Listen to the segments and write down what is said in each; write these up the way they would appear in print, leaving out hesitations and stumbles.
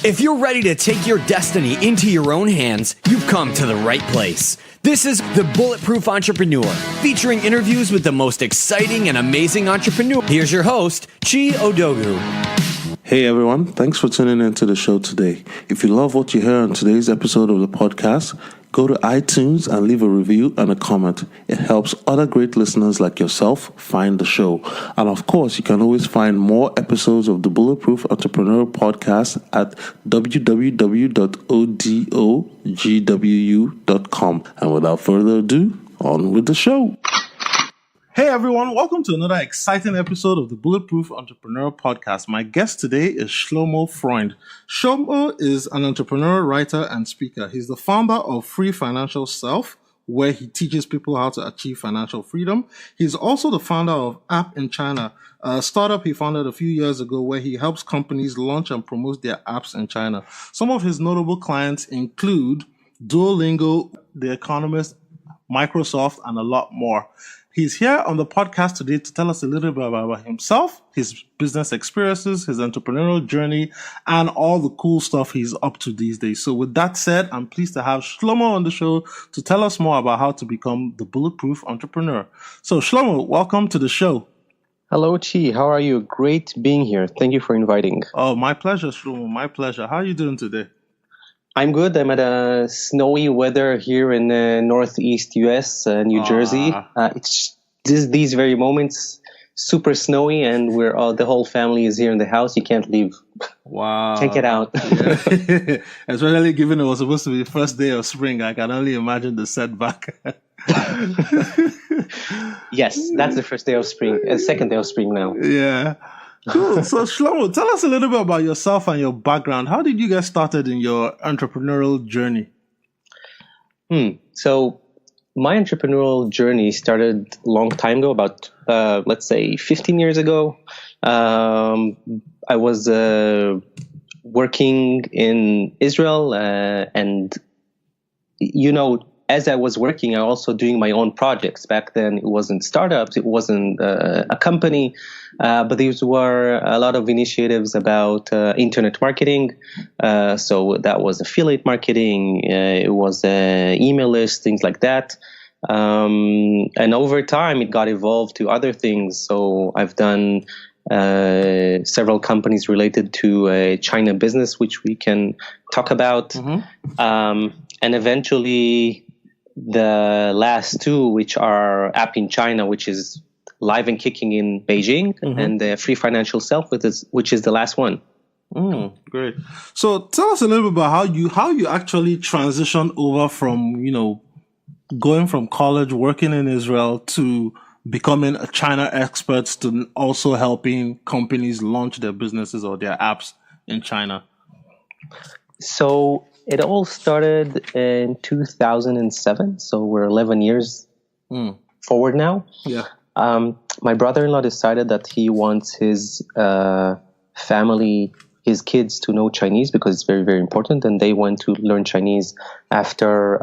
If you're ready to take your destiny into your own hands, you've come to the right place. This is The Bulletproof Entrepreneur, featuring interviews with the most exciting and amazing entrepreneurs. Here's your host, Chi Odogu. Hey everyone, thanks for tuning into the show today. If you love what you hear on today's episode of the podcast, go to iTunes and leave a review and a comment. It helps other great listeners like yourself find the show. And of course, you can always find more episodes of the Bulletproof Entrepreneurial Podcast at www.odogwu.com. And without further ado, on with the show. Hey everyone, welcome to another exciting episode of the Bulletproof Entrepreneurial Podcast. My guest today is Shlomo Freund. Shlomo is an entrepreneur, writer, and speaker. He's the founder of Free Financial Self, where he teaches people how to achieve financial freedom. He's also the founder of App in China, a startup he founded a few years ago where he helps companies launch and promote their apps in China. Some of his notable clients include Duolingo, The Economist, Microsoft, and a lot more. He's here on the podcast today to tell us a little bit about himself, his business experiences, his entrepreneurial journey, and all the cool stuff he's up to these days. So with that said, I'm pleased to have Shlomo on the show to tell us more about how to become the bulletproof entrepreneur. So Shlomo, welcome to the show. Hello, Chi. How are you? Great being here. Thank you for inviting. Oh, my pleasure, Shlomo. My pleasure. How are you doing today? I'm good. I'm at a snowy weather here in northeast US, New Jersey. It's these very moments, super snowy, and the whole family is here in the house. You can't leave. Wow. Can't get out. Yeah. Especially given it was supposed to be the first day of spring. I can only imagine the setback. Yes, that's the first day of spring. Second day of spring now. Yeah. Cool. So Shlomo, tell us a little bit about yourself and your background. How did you get started in your entrepreneurial journey? So my entrepreneurial journey started a long time ago, about, let's say 15 years ago. I was working in Israel and, as I was working, I was also doing my own projects. Back then, it wasn't startups, it wasn't a company, but these were a lot of initiatives about internet marketing. So that was affiliate marketing, it was email list, things like that. And over time, it got evolved to other things. So I've done several companies related to China business, which we can talk about. And eventually, the last two, which are App in China, which is live and kicking in Beijing, and the Free Financial Self, which is the last one. Great. So tell us a little bit about how you actually transitioned over from, going from college, working in Israel, to becoming a China expert, to also helping companies launch their businesses or their apps in China. So it all started in 2007, so we're 11 years forward now. Yeah. My brother-in-law decided that he wants his family, his kids, to know Chinese because it's very, very important, and they went to learn Chinese after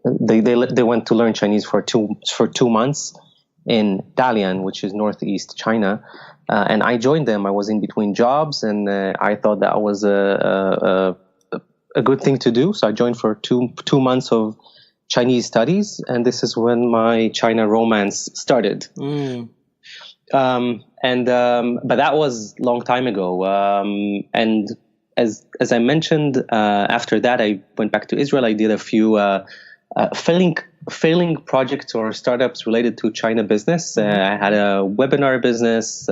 they went to learn Chinese for 2 months in Dalian, which is northeast China. And I joined them. I was in between jobs, and I thought that was a good thing to do. So I joined for two months of Chinese studies, and this is when my China romance started. But that was a long time ago. And as I mentioned, after that, I went back to Israel. I did a few failing projects or startups related to China business. I had a webinar business.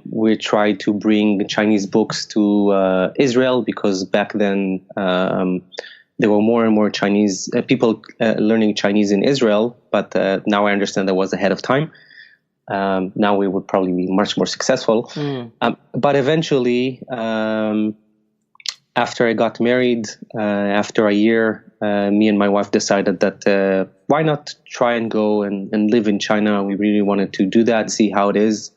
We tried to bring Chinese books to Israel because back then there were more and more Chinese people learning Chinese in Israel. But now I understand that was ahead of time. Now we would probably be much more successful. But eventually, after I got married, after a year, me and my wife decided that why not try and go and live in China. We really wanted to do that, see how it is,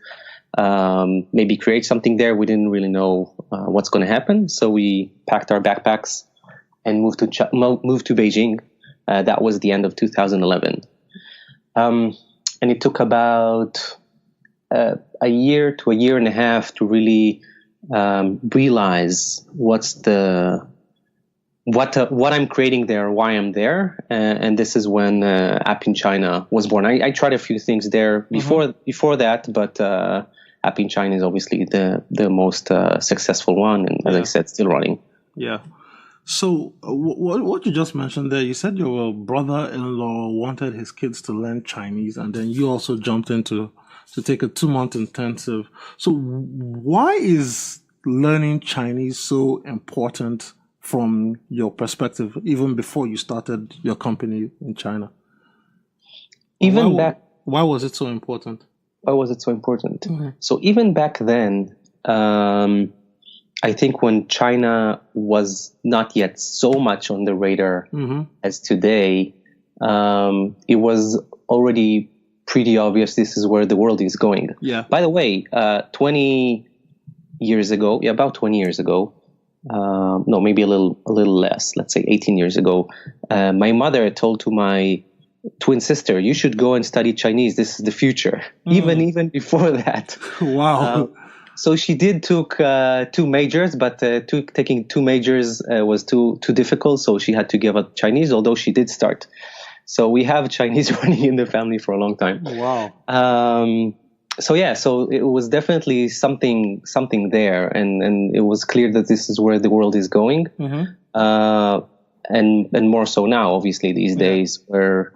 maybe create something there. We didn't really know what's going to happen. So we packed our backpacks and moved to Beijing. That was the end of 2011. And it took about a year to a year and a half to really realize what I'm creating there, why I'm there, and this is when App in China was born. I tried a few things there before that, but App in China is obviously the most successful one, and as I said, still running. Yeah. So what you just mentioned there, you said your brother-in-law wanted his kids to learn Chinese, and then you also jumped into to take a 2-month intensive. So why is learning Chinese so important from your perspective, even before you started your company in China? Why was it so important? Why was it so important? So even back then, I think when China was not yet so much on the radar as today, it was already pretty obvious this is where the world is going. Yeah. By the way, 20 years ago, about 20 years ago, no, maybe a little less, let's say 18 years ago, my mother told to my twin sister, you should go and study Chinese. This is the future. Even before that. Wow. So she took 2 majors, but taking 2 majors was too difficult. So she had to give up Chinese, although she did start. So we have Chinese running in the family for a long time. Wow. So it was definitely something there, and it was clear that this is where the world is going. And more so now, obviously, these days, where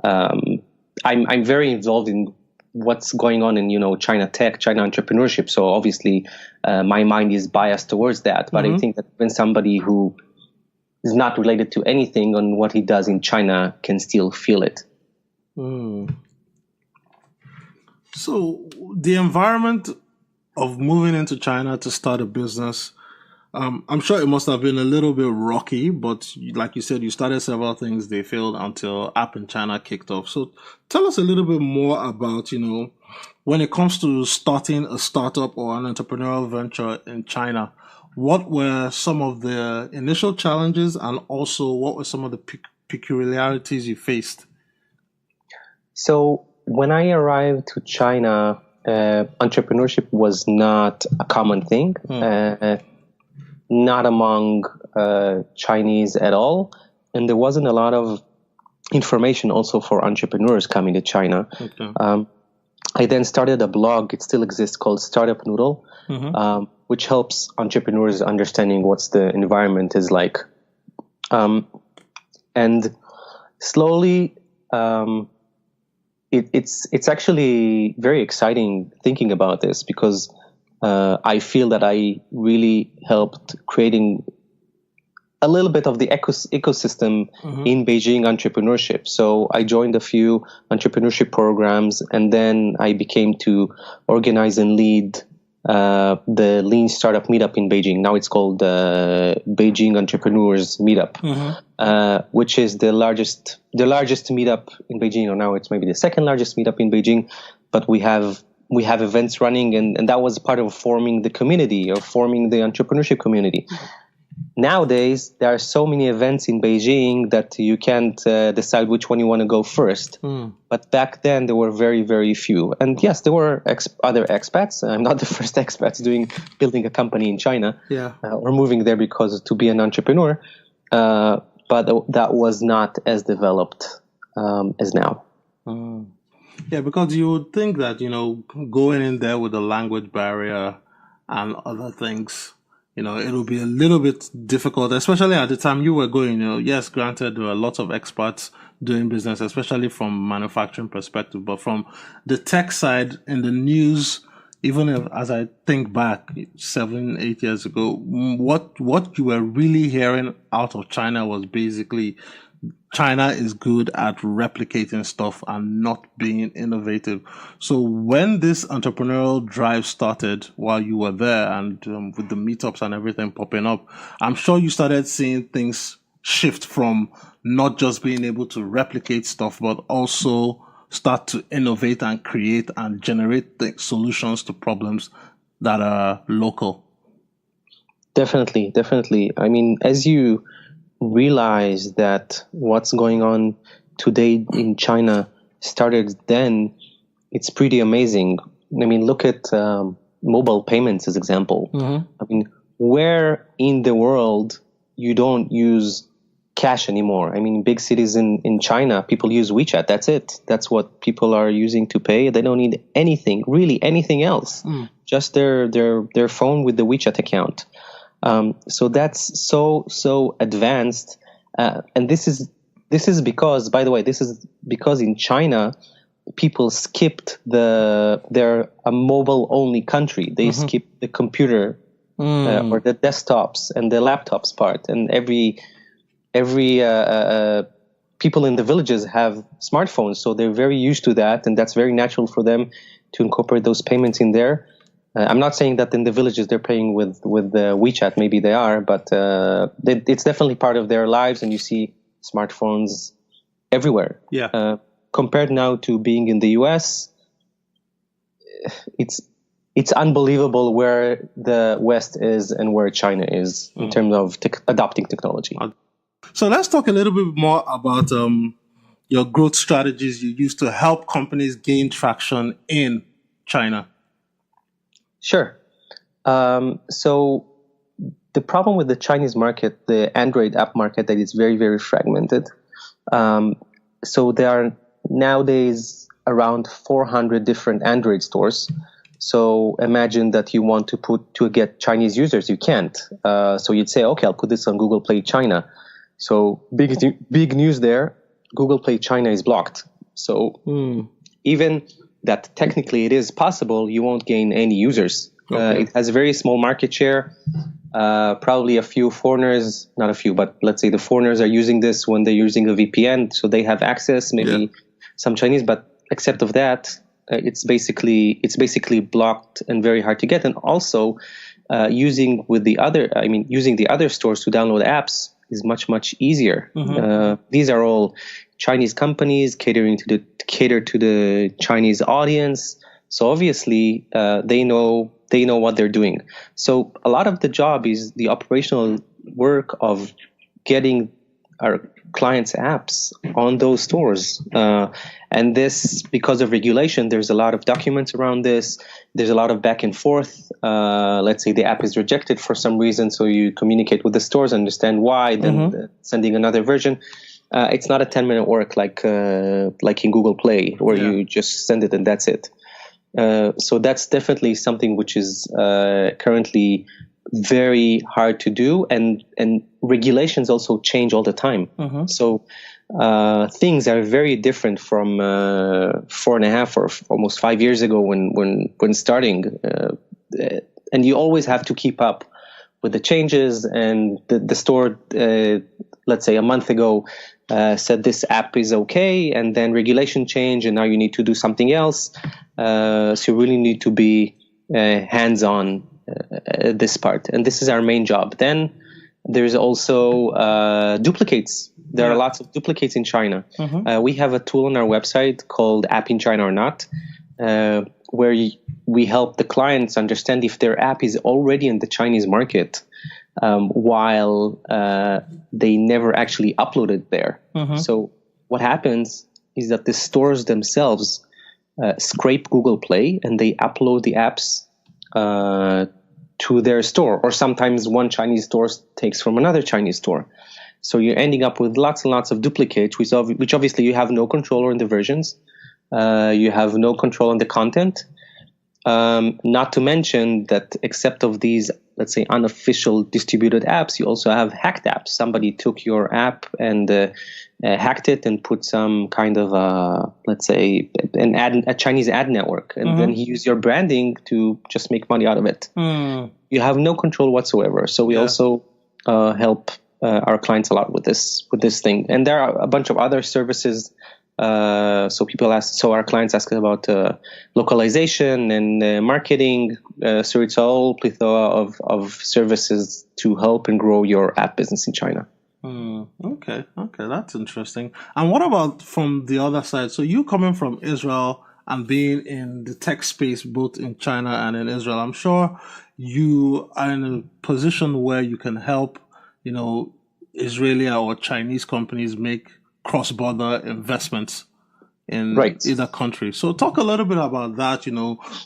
I'm very involved in what's going on in China tech, China entrepreneurship. So obviously, my mind is biased towards that. But I think that when somebody who is not related to anything on what he does in China can still feel it. So the environment of moving into China to start a business, I'm sure it must have been a little bit rocky, but like you said, you started several things, they failed until App in China kicked off. So tell us a little bit more about, when it comes to starting a startup or an entrepreneurial venture in China, what were some of the initial challenges, and also what were some of the peculiarities you faced? So when I arrived to China, entrepreneurship was not a common thing, not among Chinese at all. And there wasn't a lot of information also for entrepreneurs coming to China. Okay. I then started a blog, it still exists, called Startup Noodle, which helps entrepreneurs understanding what's the environment is like. And slowly, it's actually very exciting thinking about this, because I feel that I really helped creating a little bit of the ecosystem in Beijing entrepreneurship. So I joined a few entrepreneurship programs, and then I became to organize and lead the Lean Startup Meetup in Beijing. Now it's called the Beijing Entrepreneurs Meetup, which is the largest meetup in Beijing, or now it's maybe the second largest meetup in Beijing. But we have events running, and that was part of forming the community, or forming the entrepreneurship community. Nowadays, there are so many events in Beijing that you can't decide which one you want to go first. But back then, there were very, very few. And yes, there were other expats. I'm not the first expat building a company in China, or moving there to be an entrepreneur. But that was not as developed as now. Yeah, because you would think that, going in there with the language barrier and other things, it'll be a little bit difficult, especially at the time you were going. Yes, granted, there were lots of experts doing business, especially from manufacturing perspective, but from the tech side in the news, even as I think back 7-8 years ago, what you were really hearing out of China was basically China is good at replicating stuff and not being innovative. So when this entrepreneurial drive started while you were there, and with the meetups and everything popping up, I'm sure you started seeing things shift from not just being able to replicate stuff, but also start to innovate and create and generate solutions to problems that are local. Definitely. I mean, as you realize that what's going on today in China started then, it's pretty amazing. I mean, look at mobile payments as example. I mean, where in the world you don't use cash anymore? I mean, big cities in China, people use WeChat. That's it. That's what people are using to pay. They don't need anything, really anything else. Just their phone with the WeChat account. So that's so advanced. And this is because, by the way, this is because in China, people skipped they're a mobile only country. They skipped the computer or the desktops and the laptops part, and every people in the villages have smartphones, so they're very used to that, and that's very natural for them to incorporate those payments in there. I'm not saying that in the villages they're paying with WeChat, maybe they are, but it's definitely part of their lives, and you see smartphones everywhere. Compared now to being in the US, it's unbelievable where the West is and where China is in terms of adopting technology. So let's talk a little bit more about your growth strategies you use to help companies gain traction in China. Sure. So the problem with the Chinese market, the Android app market, that is very, very fragmented. So there are nowadays around 400 different Android stores. So imagine that you want to get Chinese users, you can't. So you'd say, okay, I'll put this on Google Play China. So big news there, Google Play China is blocked. So even that technically it is possible, you won't gain any users. It has a very small market share. Probably a few foreigners, not a few, but let's say the foreigners are using this when they're using a VPN, so they have access, maybe some Chinese, but except of that, it's basically blocked and very hard to get. And also using the other stores to download apps is much easier. These are all Chinese companies cater to the Chinese audience. So obviously they know what they're doing. So a lot of the job is the operational work of getting our clients' apps on those stores. And this, because of regulation, there's a lot of documents around this. There's a lot of back and forth. Let's say the app is rejected for some reason, so you communicate with the stores, understand why, then sending another version. It's not a 10-minute work like in Google Play, where you just send it and that's it. So that's definitely something which is currently very hard to do, and regulations also change all the time. So things are very different from 4.5 or almost 5 years ago when starting, and you always have to keep up with the changes. And the store, let's say a month ago, said this app is okay, and then regulation change, and now you need to do something else. So you really need to be hands-on this part, and this is our main job. Then there's also duplicates. There are lots of duplicates in China. We have a tool on our website called App in China or Not, where we help the clients understand if their app is already in the Chinese market, while they never actually uploaded there. So what happens is that the stores themselves scrape Google Play and they upload the apps to their store, or sometimes one Chinese store takes from another Chinese store. So you're ending up with lots and lots of duplicates, which obviously you have no control over in the versions. You have no control on the content. Not to mention that except of these, let's say, unofficial distributed apps, you also have hacked apps. Somebody took your app and hacked it and put some kind of, let's say, a Chinese ad network. And then he used your branding to just make money out of it. You have no control whatsoever. So we also help our clients a lot with this thing. And there are a bunch of other services. So our clients ask about localization and marketing. So it's all plethora of services to help and grow your app business in China. Okay, that's interesting. And what about from the other side? So you coming from Israel and being in the tech space, both in China and in Israel, I'm sure you are in a position where you can help, Israeli or Chinese companies make cross-border investments in Right. either country. So talk a little bit about that.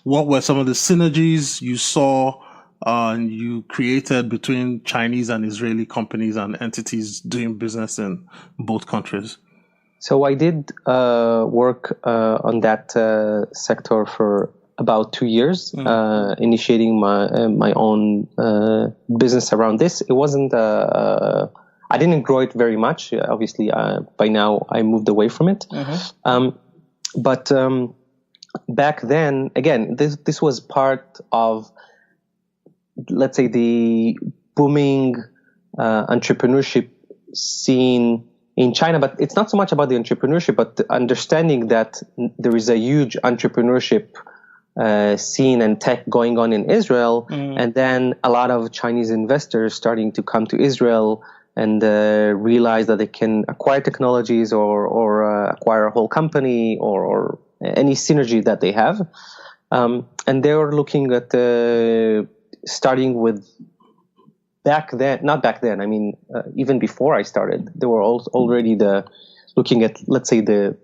What were some of the synergies you saw and you created between Chinese and Israeli companies and entities doing business in both countries? So I did work on that sector for about 2 years, initiating my own business around this. It wasn't. I didn't grow it very much. Obviously, by now I moved away from it. But back then, again, this was part of, let's say, the booming entrepreneurship scene in China. But it's not so much about the entrepreneurship, but the understanding that there is a huge entrepreneurship scene and tech going on in Israel, and then a lot of Chinese investors starting to come to Israel and realize that they can acquire technologies or acquire a whole company or any synergy that they have. And they were looking at starting with not back then, I mean, even before I started, they were already looking at, let's say, the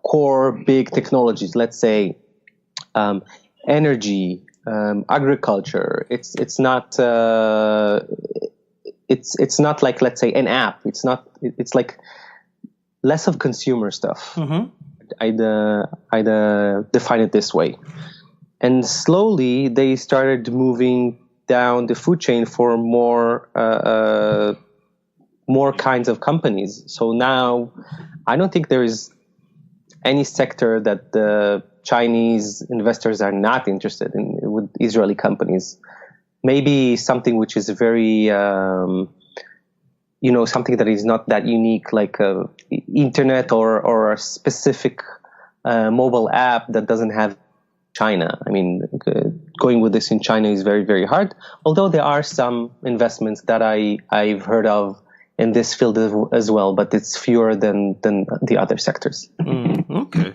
core big technologies, let's say energy, agriculture. It's not it's not like, let's say, an app. It's like less of consumer stuff. I'd define it this way. And slowly they started moving down the food chain for more kinds of companies. So now I don't think there is any sector that the Chinese investors are not interested in with Israeli companies. Maybe something which is very, something that is not that unique, like internet or a specific mobile app that doesn't have China. I mean, going with this in China is very, very hard. Although there are some investments that I've heard of in this field as well, but it's fewer than the other sectors. Okay.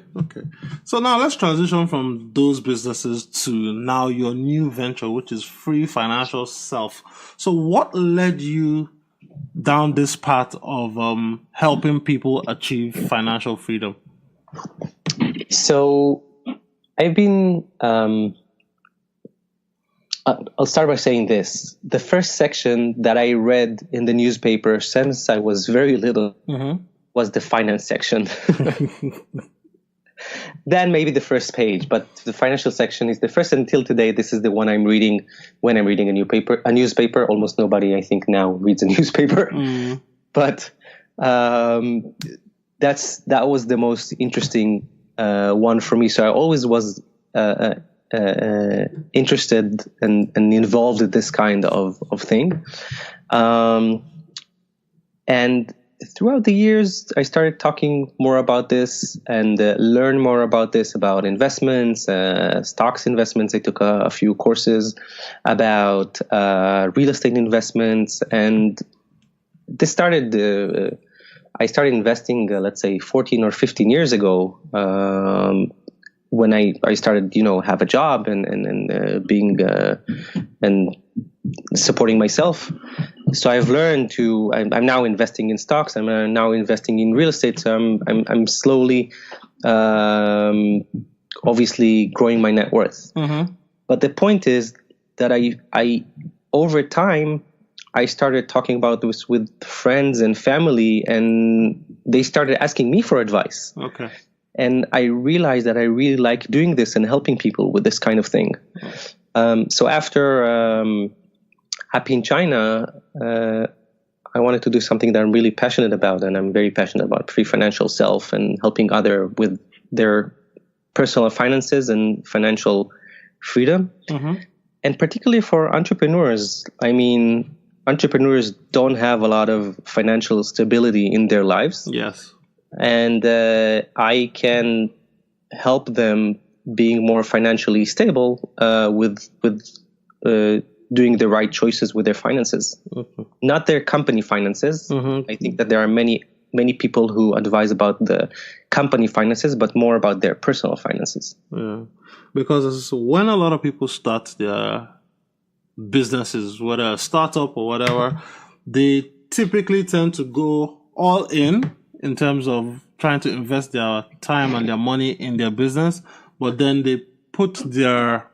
So now let's transition from those businesses to now your new venture, which is Free Financial Self. So what led you down this path of helping people achieve financial freedom? So I've been... I'll start by saying this. The first section that I read in the newspaper since I was very little was the finance section. Then maybe the first page, but the financial section is the first. Until today, this is the one I'm reading when I'm reading a newspaper. Almost nobody, I think, now reads a newspaper. But that was the most interesting one for me. So I always was interested and involved in this kind of thing. And throughout the years, I started talking more about this and learn more about this, about investments, stocks investments. I took a few courses about real estate investments. And this started, I started investing, let's say 14 or 15 years ago, when I started, have a job and being and supporting myself. So I've learned I'm now investing in stocks. I'm now investing in real estate. So I'm slowly, obviously growing my net worth. But the point is that I over time, I started talking about this with friends and family, and they started asking me for advice. Okay. And I realized that I really like doing this and helping people with this kind of thing. So after Happy in China, I wanted to do something that I'm really passionate about. And I'm very passionate about Free Financial Self and helping others with their personal finances and financial freedom. And particularly for entrepreneurs. I mean, entrepreneurs don't have a lot of financial stability in their lives. Yes. And I can help them being more financially stable with doing the right choices with their finances, not their company finances. I think that there are many people who advise about the company finances, but more about their personal finances. Yeah, because when a lot of people start their businesses, whether a startup or whatever, they typically tend to go all in in terms of trying to invest their time and their money in their business, but then they put their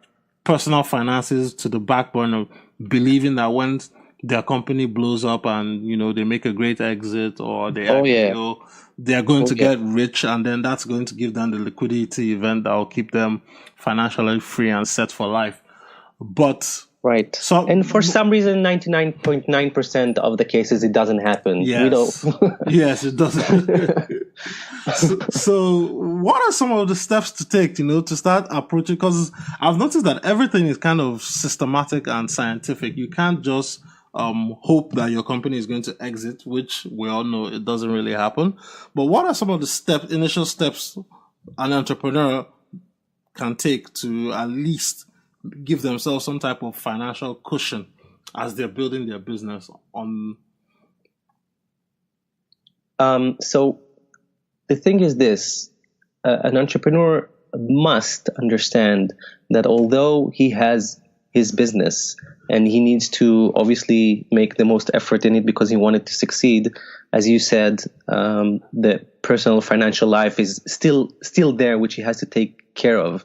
personal finances to the back burner, believing that when their company blows up and, you know, they make a great exit or they IPO, they're going to get rich, and then that's going to give them the liquidity event that will keep them financially free and set for life. But right. And for some reason, 99.9% of the cases, it doesn't happen. Yes. Yes, it doesn't. so what are some of the steps to take, you know, to start approaching? Because I've noticed that everything is kind of systematic and scientific. You can't just hope that your company is going to exit, which we all know it doesn't really happen. But what are some of the initial steps an entrepreneur can take to at least give themselves some type of financial cushion as they're building their business on? So the thing is this, an entrepreneur must understand that although he has his business and he needs to obviously make the most effort in it because he wanted to succeed, as you said, the personal financial life is still there, which he has to take care of.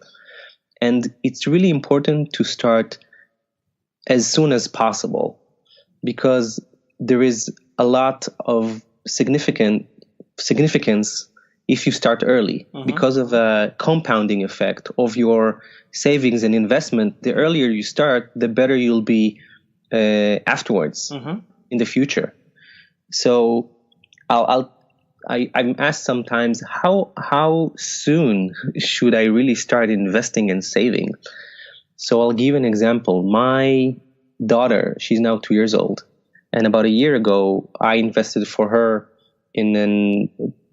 And it's really important to start as soon as possible, because there is a lot of significance if you start early, because of a compounding effect of your savings and investment. The earlier you start, the better you'll be afterwards in the future. So I'm asked sometimes, how soon should I really start investing and saving? So I'll give an example. My daughter, she's now 2 years old, and about a year ago, I invested for her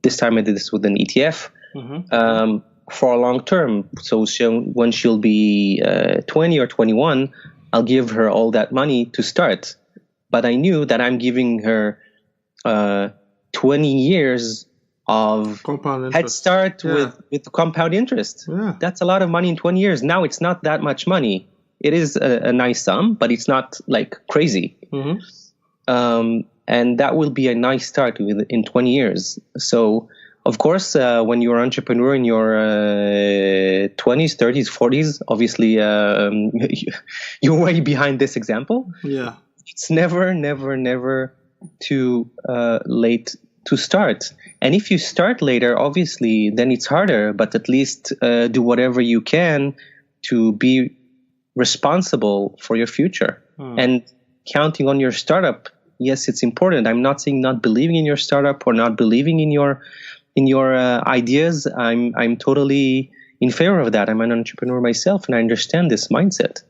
this time I did this with an ETF for a long term. So when she'll be 20 or 21, I'll give her all that money to start. But I knew that I'm giving her 20 years of head start with compound interest. Yeah. That's a lot of money in 20 years. Now it's not that much money. It is a nice sum, but it's not like crazy. And that will be a nice start in 20 years. So, of course, when you're an entrepreneur in your 20s, 30s, 40s, obviously you're way behind this example. Yeah. It's never too late to start. And if you start later, obviously, then it's harder, but at least do whatever you can to be responsible for your future. And counting on your startup, yes, it's important. I'm not saying not believing in your startup or not believing in your ideas. I'm totally in favor of that. I'm an entrepreneur myself, and I understand this mindset.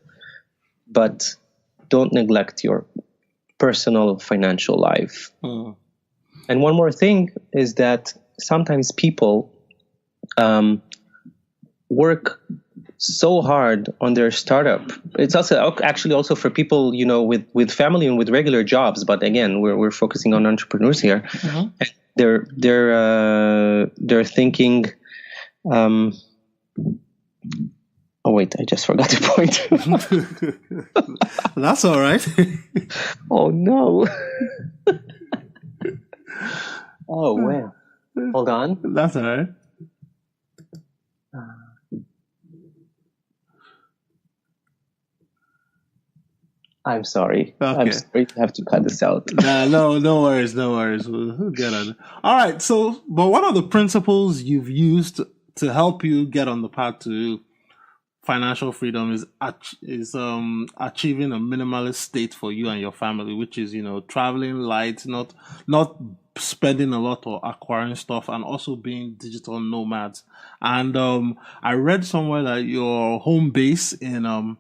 But don't neglect your personal financial life. And one more thing is that sometimes people work so hard on their startup. It's also for people, you know, with family and with regular jobs. But again, we're focusing on entrepreneurs here. They're thinking. Oh wait, I just forgot the point. That's all right. Oh no. Oh wow. Hold on. That's all right. I'm sorry. Okay. I'm sorry to have to cut this out. No worries. We'll get on it. All right. So, but what are the principles you've used to help you get on the path to financial freedom is achieving a minimalist state for you and your family, which is, you know, traveling light, not spending a lot or acquiring stuff, and also being digital nomads. And I read somewhere that your home base in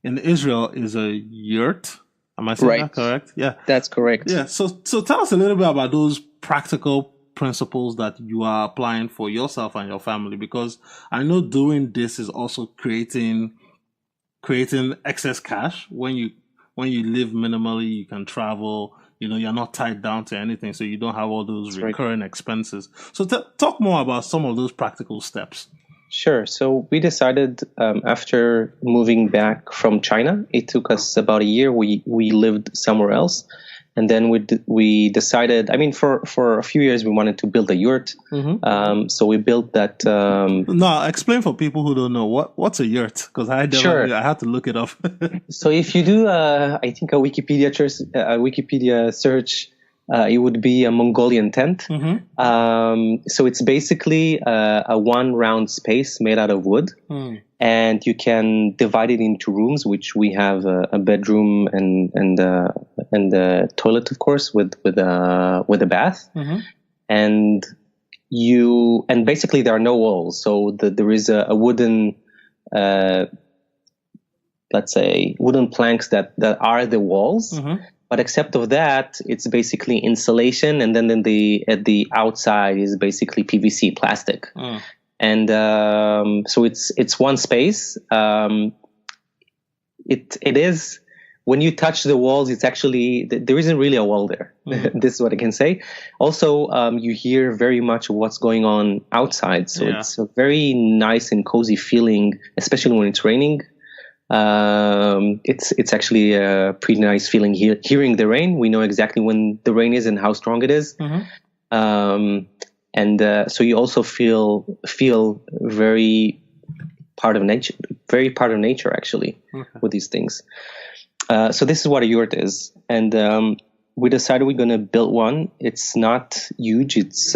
Israel is a yurt. Am I saying that correct? Yeah, that's correct. Yeah. So tell us a little bit about those practical principles that you are applying for yourself and your family, because I know doing this is also creating excess cash. When you live minimally, you can travel. You know, you're not tied down to anything, so you don't have all those recurring expenses. So talk more about some of those practical steps. Sure. So we decided after moving back from China, it took us about a year. We lived somewhere else, And then we decided, I mean, for a few years, we wanted to build a yurt. So we built that. No, explain for people who don't know what's a yurt, because I had to look it up. So if you do, I think a Wikipedia search, it would be a Mongolian tent. So it's basically a one round space made out of wood. And you can divide it into rooms, which we have a bedroom and a toilet, of course, with a bath. And basically there are no walls, so there is a wooden, let's say, wooden planks that are the walls. But except of that, it's basically insulation, and then at the outside is basically PVC plastic. And so it's one space. It is, when you touch the walls, it's actually, there isn't really a wall there. This is what I can say. Also, you hear very much what's going on outside. So it's a very nice and cozy feeling, especially when it's raining. It's actually a pretty nice feeling hearing the rain. We know exactly when the rain is and how strong it is. And so you also feel very part of nature actually with these things. So this is what a yurt is, and we decided we're going to build one. It's not huge. It's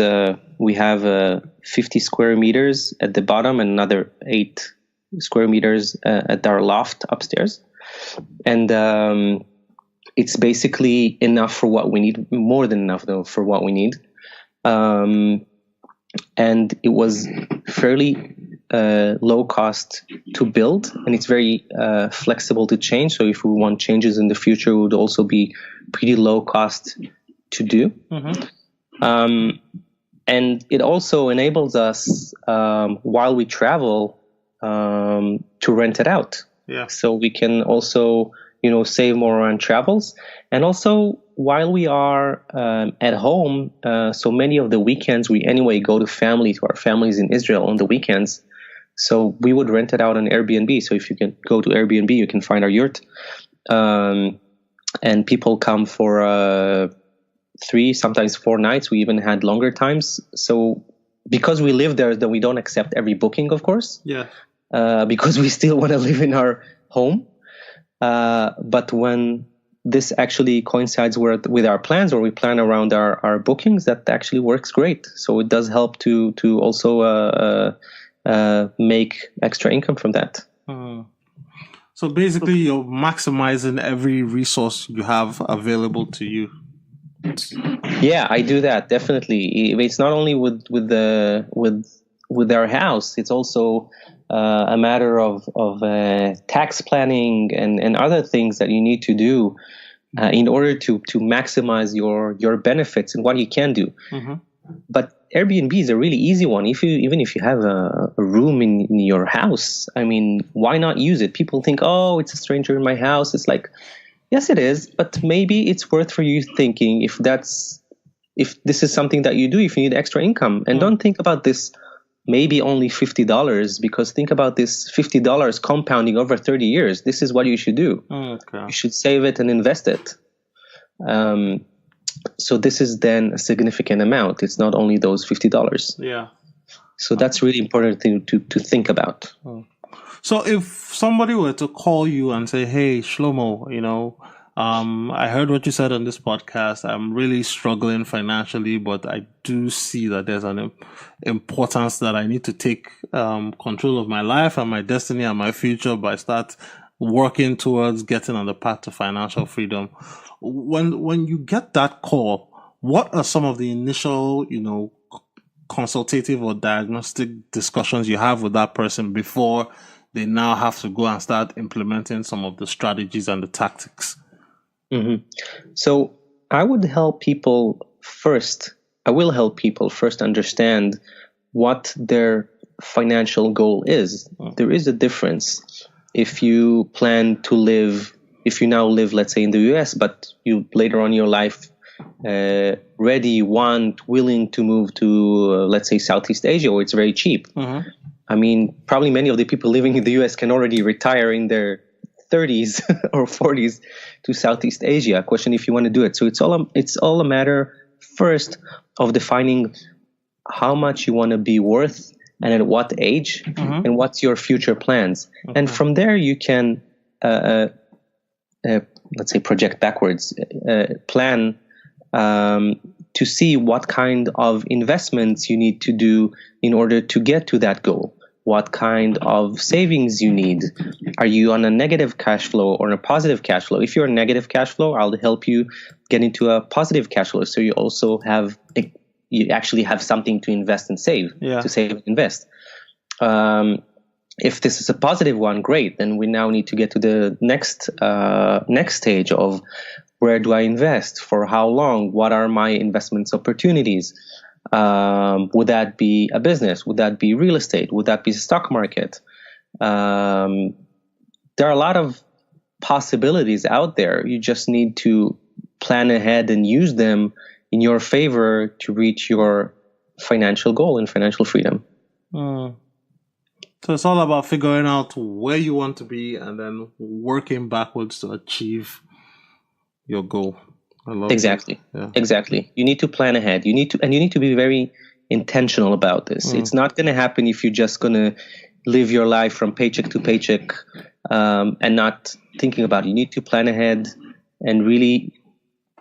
we have 50 square meters at the bottom and another 8 square meters at our loft upstairs, and it's basically enough for what we need. More than enough, though, for what we need. And it was fairly low cost to build, and it's very flexible to change. So if we want changes in the future, it would also be pretty low cost to do. And it also enables us, while we travel, to rent it out. So we can also, save more on travels. And also, while we are at home, so many of the weekends, we anyway go to our families in Israel on the weekends. So we would rent it out on Airbnb. So if you can go to Airbnb, you can find our yurt. And people come for 3, sometimes 4 nights. We even had longer times. So because we live there, then we don't accept every booking, of course. Because we still want to live in our home. But when this actually coincides with our plans, or we plan around our bookings, that actually works great. So it does help to also make extra income from that. So basically, you're maximizing every resource you have available to you. Yeah, I do that, definitely. It's not only with our house. It's also a matter of tax planning and other things that you need to do in order to maximize your benefits and what you can do. But Airbnb is a really easy one. Even if you have a room in your house, I mean, why not use it? People think, oh, it's a stranger in my house. It's like, yes, it is, but maybe it's worth for you thinking if this is something that you do, if you need extra income. And don't think about this maybe only $50, because think about this $50 compounding over 30 years. This is what you should do. You should save it and invest it. So this is then a significant amount. It's not only those $50. So that's really important to think about. So if somebody were to call you and say, hey, Shlomo, I heard what you said on this podcast. I'm really struggling financially, but I do see that there's an importance that I need to take control of my life and my destiny and my future by start working towards getting on the path to financial freedom. When you get that call, what are some of the initial, consultative or diagnostic discussions you have with that person before they now have to go and start implementing some of the strategies and the tactics? So I will help people first understand what their financial goal is. There is a difference. If you now live, let's say, in the US, but you later on in your life willing to move to, let's say, Southeast Asia, where it's very cheap. I mean, probably many of the people living in the US can already retire in their 30s or 40s to Southeast Asia. Question if you want to do it. So it's all a matter first of defining how much you want to be worth and at what age, and what's your future plans. And from there you can let's say project backwards, plan to see what kind of investments you need to do in order to get to that goal. What kind of savings you need. Are you on a negative cash flow or a positive cash flow? If you're a negative cash flow, I'll help you get into a positive cash flow. So you also you actually have something to invest and save, to save and invest. If this is a positive one, great. Then we now need to get to the next stage of where do I invest? For how long? What are my investments opportunities? Would that be a business? Would that be real estate? Would that be the stock market? There are a lot of possibilities out there. You just need to plan ahead and use them in your favor to reach your financial goal and financial freedom. So it's all about figuring out where you want to be and then working backwards to achieve your goal. I love Exactly. Yeah. Exactly. You need to plan ahead. You need to be very intentional about this. It's not going to happen if you're just going to live your life from paycheck to paycheck and not thinking about it. You need to plan ahead and really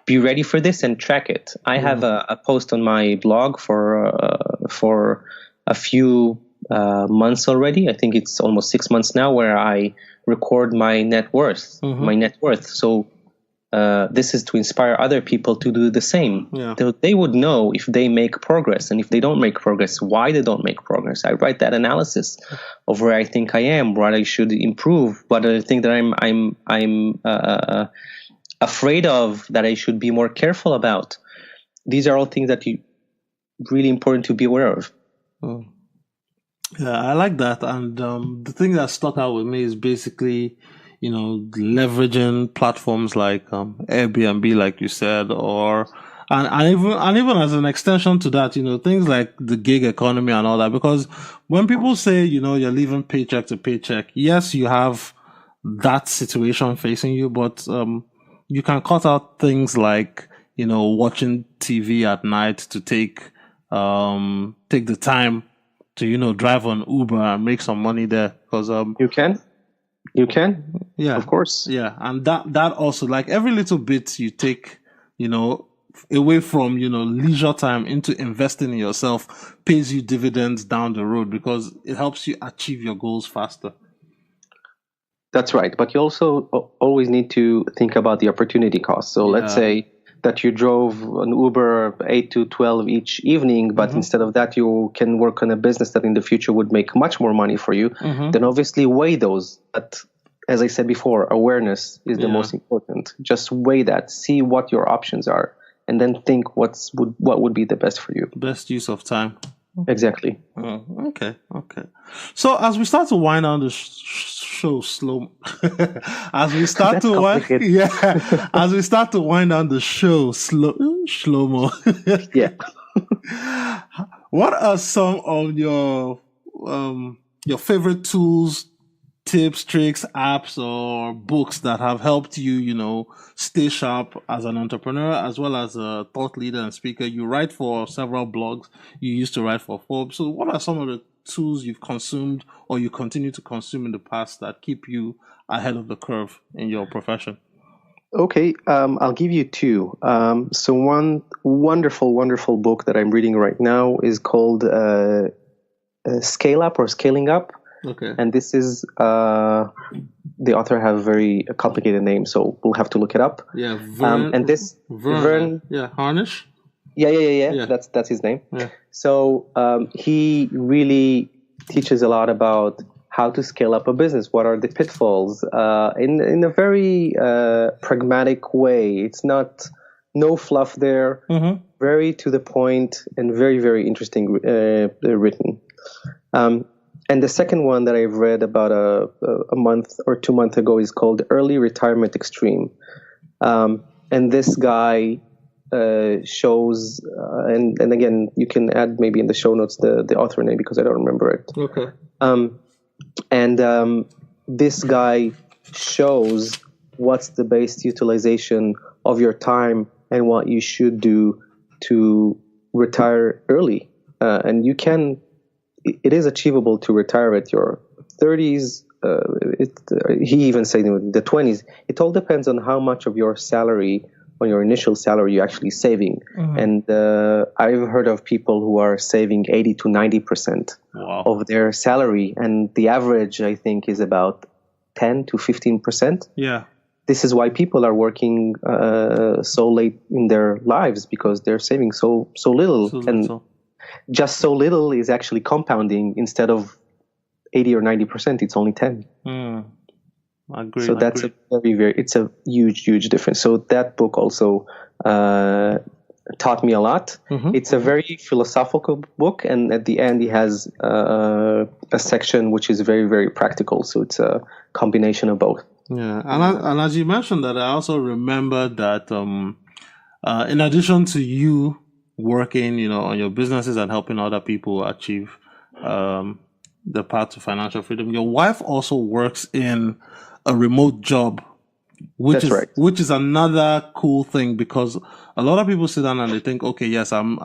be ready for this and track it. I have a post on my blog for a few months already. I think it's almost 6 months now, where I record my net worth. So this is to inspire other people to do the same. So they would know if they make progress, and if they don't make progress, why they don't make progress. I write that analysis of where I think I am, what I should improve, what I think that I'm afraid of, that I should be more careful about. These are all things that you really important to be aware of. Yeah, I like that. And the thing that stuck out with me is basically, leveraging platforms like Airbnb, like you said, and even as an extension to that, things like the gig economy and all that. Because when people say, you're living paycheck to paycheck, yes, you have that situation facing you, but you can cut out things like, watching TV at night to take the time to, drive on Uber and make some money there. Because you can, yeah, of course, yeah, and that also, like, every little bit you take, away from leisure time into investing in yourself pays you dividends down the road, because it helps you achieve your goals faster. That's right. But you also always need to think about the opportunity cost. So let's say that you drove an Uber 8 to 12 each evening, but instead of that, you can work on a business that in the future would make much more money for you. Then obviously weigh those. But as I said before, awareness is the most important. Just weigh that, see what your options are, and then think what would be the best for you. Best use of time. Exactly. Okay. So as we start to wind down the show slow, as we start to wind, as we start to wind down the show Shlomo. What are some of your favorite tools, tips, tricks, apps, or books that have helped you, stay sharp as an entrepreneur, as well as a thought leader and speaker? You write for several blogs. You used to write for Forbes. So what are some of the tools you've consumed or you continue to consume in the past that keep you ahead of the curve in your profession? Okay, I'll give you two. So one wonderful book that I'm reading right now is called Scale Up or Scaling Up. Okay. And this is the author have a very complicated name, so we'll have to look it up. Yeah, Vern. And this Vern. Yeah, Harnish. Yeah. That's his name. Yeah. So he really teaches a lot about how to scale up a business. What are the pitfalls? In a very pragmatic way. It's no fluff there. Very to the point and very, very interesting written. And the second one that I've read about a month or 2 months ago is called Early Retirement Extreme. And this guy shows, and again, you can add maybe in the show notes the author name because I don't remember it. Okay. And this guy shows what's the best utilization of your time and what you should do to retire early. And it is achievable to retire at your 30s. He even said in the 20s. It all depends on how much of your salary, on your initial salary, you're actually saving. Mm-hmm. And I've heard of people who are saving 80 to 90% of their salary. And the average, I think, is about 10 to 15%. Yeah. This is why people are working so late in their lives, because they're saving so little. Just so little is actually compounding. Instead of 80 or 90%, it's only 10. I agree. So that's a it's a huge difference. So that book also taught me a lot. Mm-hmm. It's a very philosophical book, and at the end he has a section which is very, very practical. So it's a combination of both. Yeah, and as you mentioned that, I also remember that in addition to you working, on your businesses and helping other people achieve the path to financial freedom, your wife also works in a remote job, which is another cool thing, because a lot of people sit down and they think, okay, yes, I'm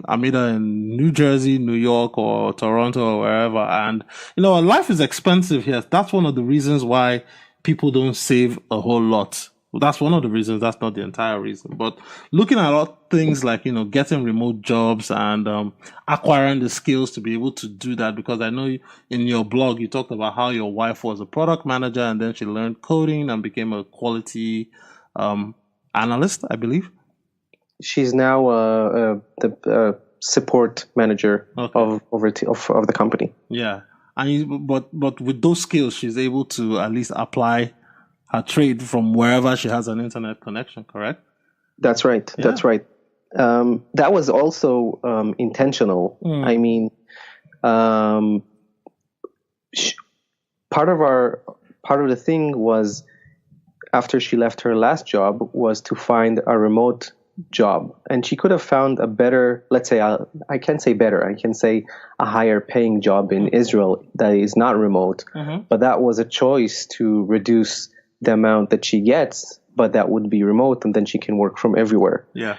either in New Jersey, New York, or Toronto, or wherever, and life is expensive here. That's one of the reasons why people don't save a whole lot. Well, that's one of the reasons. That's not the entire reason. But looking at all things like, getting remote jobs and acquiring the skills to be able to do that, because I know in your blog, you talked about how your wife was a product manager and then she learned coding and became a quality analyst, I believe. She's now the support manager of the company. Yeah. And but with those skills, she's able to at least apply her trade from wherever she has an internet connection, correct? That's right. Yeah. That's right. That was also intentional. I mean, part of the thing was, after she left her last job, was to find a remote job, and she could have found a better, let's say, I can't say better, I can say a higher paying job in Israel that is not remote, but that was a choice to reduce the amount that she gets, but that would be remote, and then she can work from everywhere. Yeah.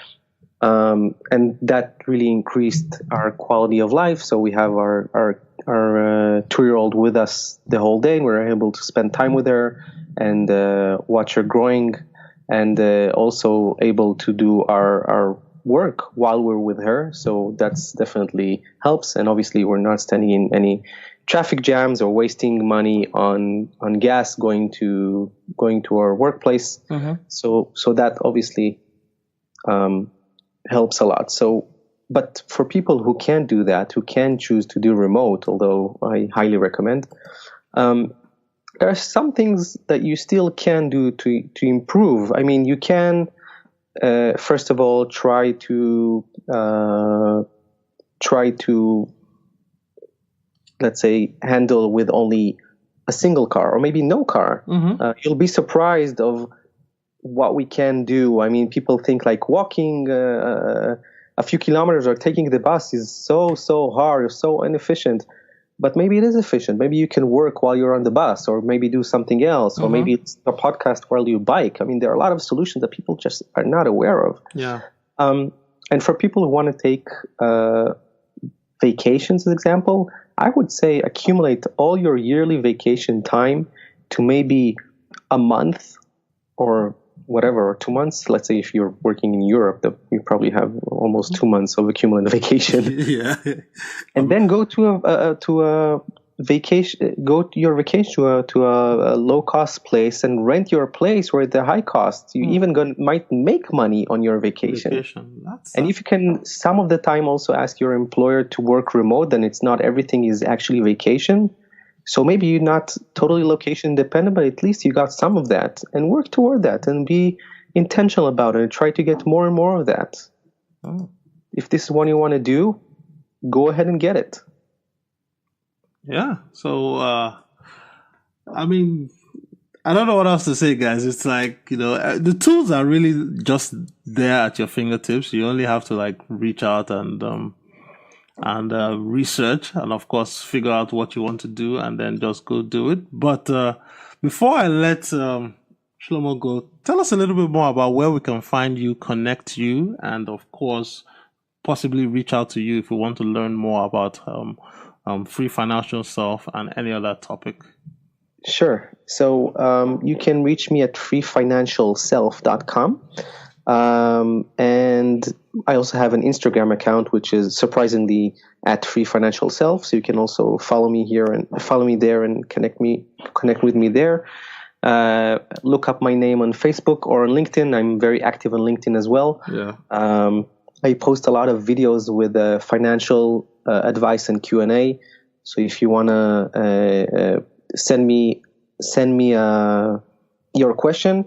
And that really increased our quality of life. So we have our 2-year-old with us the whole day, and we're able to spend time with her and watch her growing, and also able to do our work while we're with her. So that's definitely helps. And obviously we're not standing in any traffic jams or wasting money on gas going to our workplace. So that obviously helps a lot. So, but for people who can't do that, who can choose to do remote, although I highly recommend, there are some things that you still can do to improve. I mean, you can, first of all, try to, let's say, handle with only a single car or maybe no car. You'll be surprised of what we can do. I mean, people think like walking a few kilometers or taking the bus is so hard or so inefficient. But maybe it is efficient. Maybe you can work while you're on the bus, or maybe do something else, or maybe it's a podcast while you bike. I mean, there are a lot of solutions that people just are not aware of. Yeah. And for people who want to take vacations, as example, I would say accumulate all your yearly vacation time to maybe a month or whatever, or 2 months. Let's say if you're working in Europe, you probably have almost 2 months of accumulated vacation. Yeah. And then go to a vacation, to a low cost place and rent your place where the high cost. You even might make money on your vacation. And if you can, some of the time also ask your employer to work remote, then it's not everything is actually vacation. So maybe you're not totally location dependent, but at least you got some of that, and work toward that and be intentional about it and try to get more and more of that. If this is what you want to do, go ahead and get it. Yeah. So, I mean, I don't know what else to say, guys. It's like, the tools are really just there at your fingertips. You only have to like reach out and research, and of course figure out what you want to do, and then just go do it. But Before I let Shlomo go, tell us a little bit more about where we can find you, connect you, and of course, possibly reach out to you if we want to learn more about free financial self and any other topic. Sure. So you can reach me at freefinancialself.com. And I also have an Instagram account, which is surprisingly at freefinancialself. So you can also follow me there and connect with me there. Look up my name on Facebook or on LinkedIn. I'm very active on LinkedIn as well. Yeah. I post a lot of videos with financial advice and Q&A. So if you want to send me your question,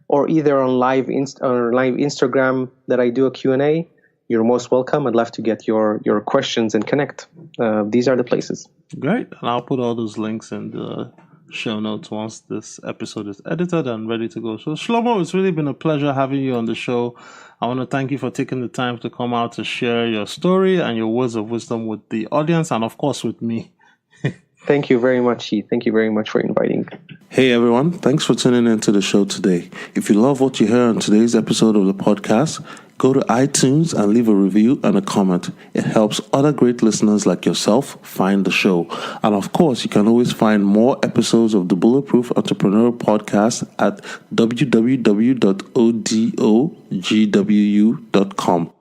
or either on live Instagram that I do a Q&A, you're most welcome. I'd love to get your questions and connect. These are the places. Great. And I'll put all those links in the show notes once this episode is edited and ready to go. So Shlomo, it's really been a pleasure having you on the show. I want to thank you for taking the time to come out to share your story and your words of wisdom with the audience and of course with me. Thank you very much, Heath. Thank you very much for inviting. Hey everyone, thanks for tuning into the show today. If you love what you hear on today's episode of the podcast, go to iTunes and leave a review and a comment. It helps other great listeners like yourself find the show. And of course, you can always find more episodes of the Bulletproof Entrepreneurial Podcast at www.odogwu.com.